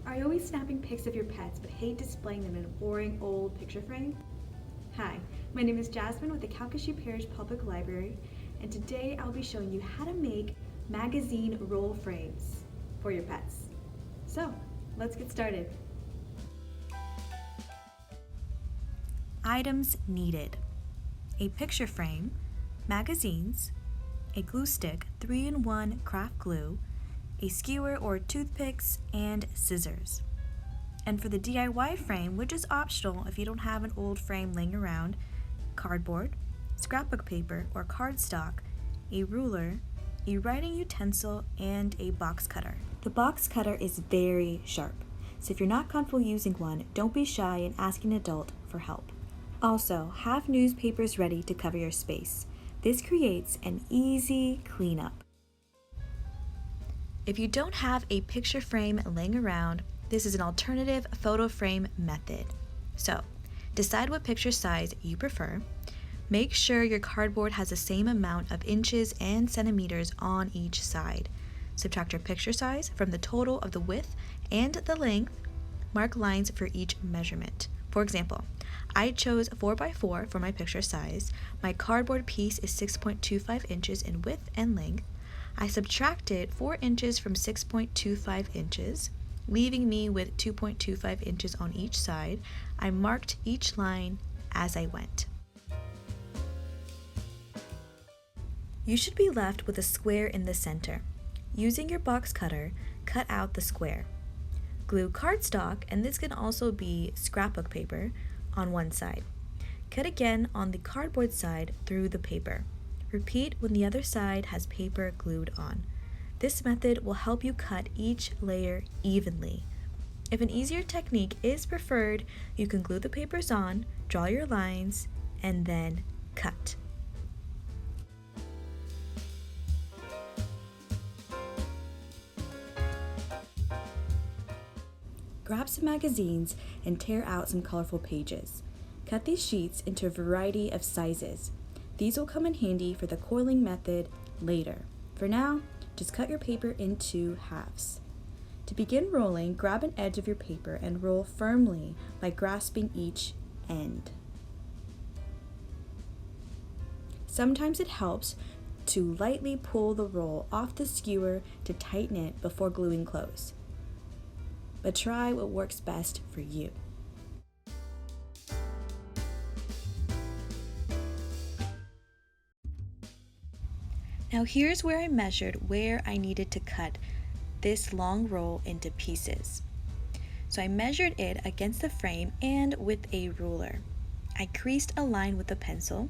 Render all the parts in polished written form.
Are you always snapping pics of your pets but hate displaying them in a boring old picture frame? Hi, my name is Jazmin with the Calcasieu Parish Public Library, and today I'll be showing you how to make magazine roll frames for your pets. So, let's get started. Items needed: a picture frame, magazines, a glue stick, 3-in-1 craft glue, a skewer or toothpicks, and scissors. And for the DIY frame, which is optional if you don't have an old frame laying around, cardboard, scrapbook paper or cardstock, a ruler, a writing utensil, and a box cutter. The box cutter is very sharp, so if you're not comfortable using one, don't be shy in asking an adult for help. Also, have newspapers ready to cover your space. This creates an easy cleanup. If you don't have a picture frame laying around, this is an alternative photo frame method. So, decide what picture size you prefer. Make sure your cardboard has the same amount of inches and centimeters on each side. Subtract your picture size from the total of the width and the length. Mark lines for each measurement. For example, I chose 4x4 for my picture size. My cardboard piece is 6.25 inches in width and length. I subtracted 4 inches from 6.25 inches, leaving me with 2.25 inches on each side. I marked each line as I went. You should be left with a square in the center. Using your box cutter, cut out the square. Glue cardstock, and this can also be scrapbook paper, on one side. Cut again on the cardboard side through the paper. Repeat when the other side has paper glued on. This method will help you cut each layer evenly. If an easier technique is preferred, you can glue the papers on, draw your lines, and then cut. Grab some magazines and tear out some colorful pages. Cut these sheets into a variety of sizes. These will come in handy for the coiling method later. For now, just cut your paper into halves. To begin rolling, grab an edge of your paper and roll firmly by grasping each end. Sometimes it helps to lightly pull the roll off the skewer to tighten it before gluing close. But try what works best for you. Now here's where I measured where I needed to cut this long roll into pieces. So I measured it against the frame and with a ruler. I creased a line with a pencil.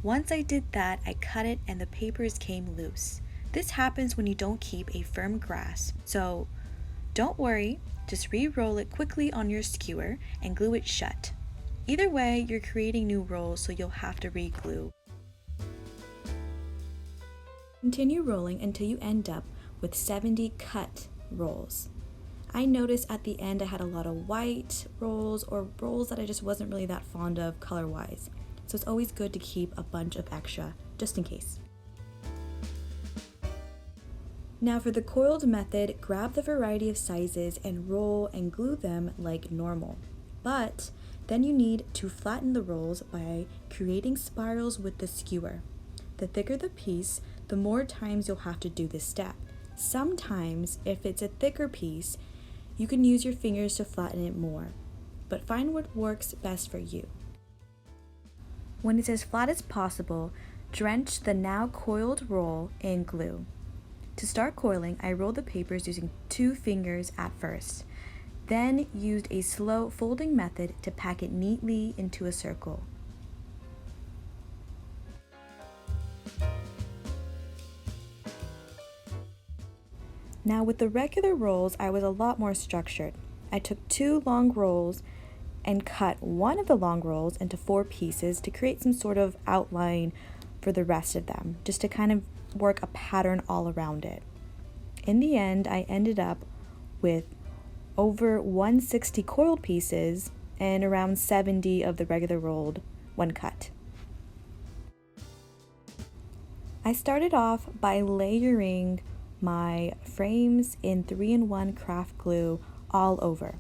Once I did that, I cut it and the papers came loose. This happens when you don't keep a firm grasp. So don't worry, just re-roll it quickly on your skewer and glue it shut. Either way, you're creating new rolls, so you'll have to re-glue. Continue rolling until you end up with 70 cut rolls. I noticed at the end I had a lot of white rolls or rolls that I just wasn't really that fond of color-wise. So it's always good to keep a bunch of extra, just in case. Now for the coiled method, grab the variety of sizes and roll and glue them like normal. But then you need to flatten the rolls by creating spirals with the skewer. The thicker the piece, the more times you'll have to do this step. Sometimes, if it's a thicker piece, you can use your fingers to flatten it more, but find what works best for you. When it's as flat as possible, drench the now coiled roll in glue. To start coiling, I rolled the papers using 2 fingers at first, then used a slow folding method to pack it neatly into a circle. Now with the regular rolls, I was a lot more structured. I took 2 long rolls and cut one of the long rolls into 4 pieces to create some sort of outline for the rest of them, just to kind of work a pattern all around it. In the end, I ended up with over 160 coiled pieces and around 70 of the regular rolled when cut. I started off by layering my frames in 3-in-1 craft glue all over.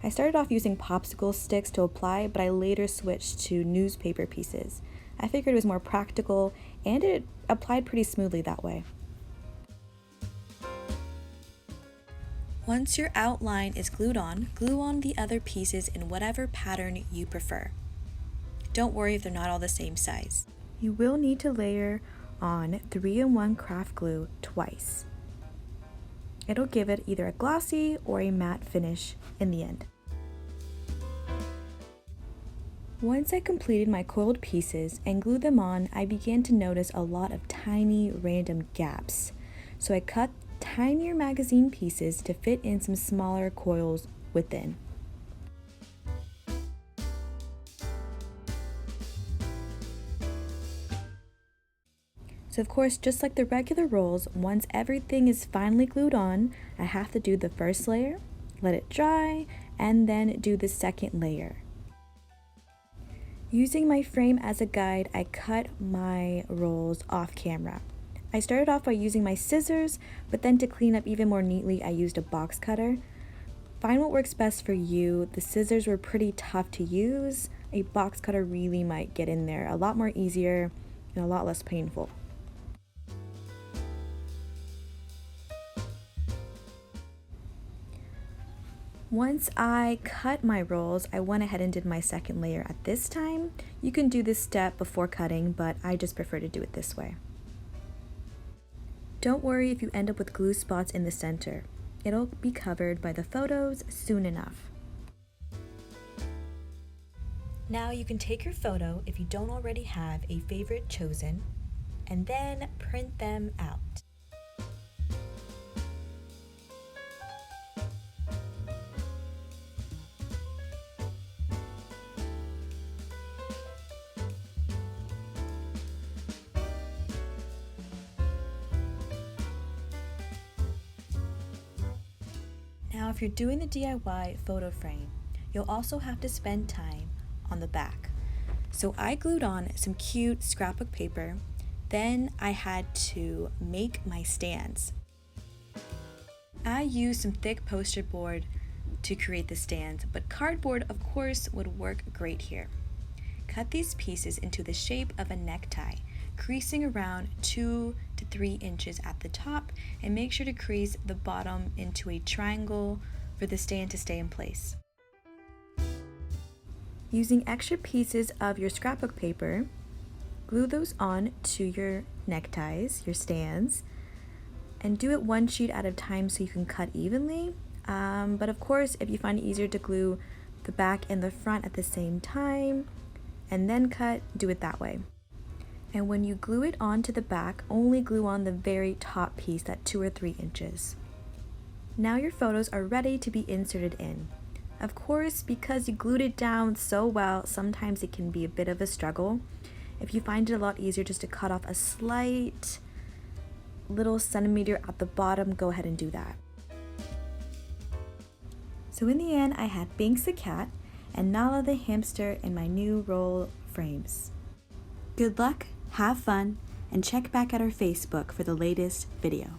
I started off using popsicle sticks to apply, but I later switched to newspaper pieces. I figured it was more practical and it applied pretty smoothly that way. Once your outline is glued on, glue on the other pieces in whatever pattern you prefer. Don't worry if they're not all the same size. You will need to layer on 3-in-1 craft glue twice. It'll give it either a glossy or a matte finish in the end. Once I completed my coiled pieces and glued them on, I began to notice a lot of tiny random gaps. So I cut tinier magazine pieces to fit in some smaller coils within. So of course, just like the regular rolls, once everything is finally glued on, I have to do the first layer, let it dry, and then do the second layer. Using my frame as a guide, I cut my rolls off camera. I started off by using my scissors, but then to clean up even more neatly, I used a box cutter. Find what works best for you. The scissors were pretty tough to use. A box cutter really might get in there a lot more easier and a lot less painful. Once I cut my rolls, I went ahead and did my second layer at this time. You can do this step before cutting, but I just prefer to do it this way. Don't worry if you end up with glue spots in the center. It'll be covered by the photos soon enough. Now you can take your photo, if you don't already have a favorite chosen, and then print them out. Now, if you're doing the DIY photo frame, you'll also have to spend time on the back. So I glued on some cute scrapbook paper, then I had to make my stands. I used some thick poster board to create the stands, but cardboard of course would work great here. Cut these pieces into the shape of a necktie, creasing around 2 to 3 inches at the top, and make sure to crease the bottom into a triangle for the stand to stay in place. Using extra pieces of your scrapbook paper, glue those on to your neckties, your stands, and do it one sheet at a time so you can cut evenly. But of course, if you find it easier to glue the back and the front at the same time and then cut, do it that way. And when you glue it onto the back, only glue on the very top piece, that 2 or 3 inches. Now your photos are ready to be inserted in. Of course, because you glued it down so well, sometimes it can be a bit of a struggle. If you find it a lot easier just to cut off a slight little centimeter at the bottom, go ahead and do that. So in the end, I had Binks the cat and Nala the hamster in my new roll frames. Good luck, have fun, and check back at our Facebook for the latest video.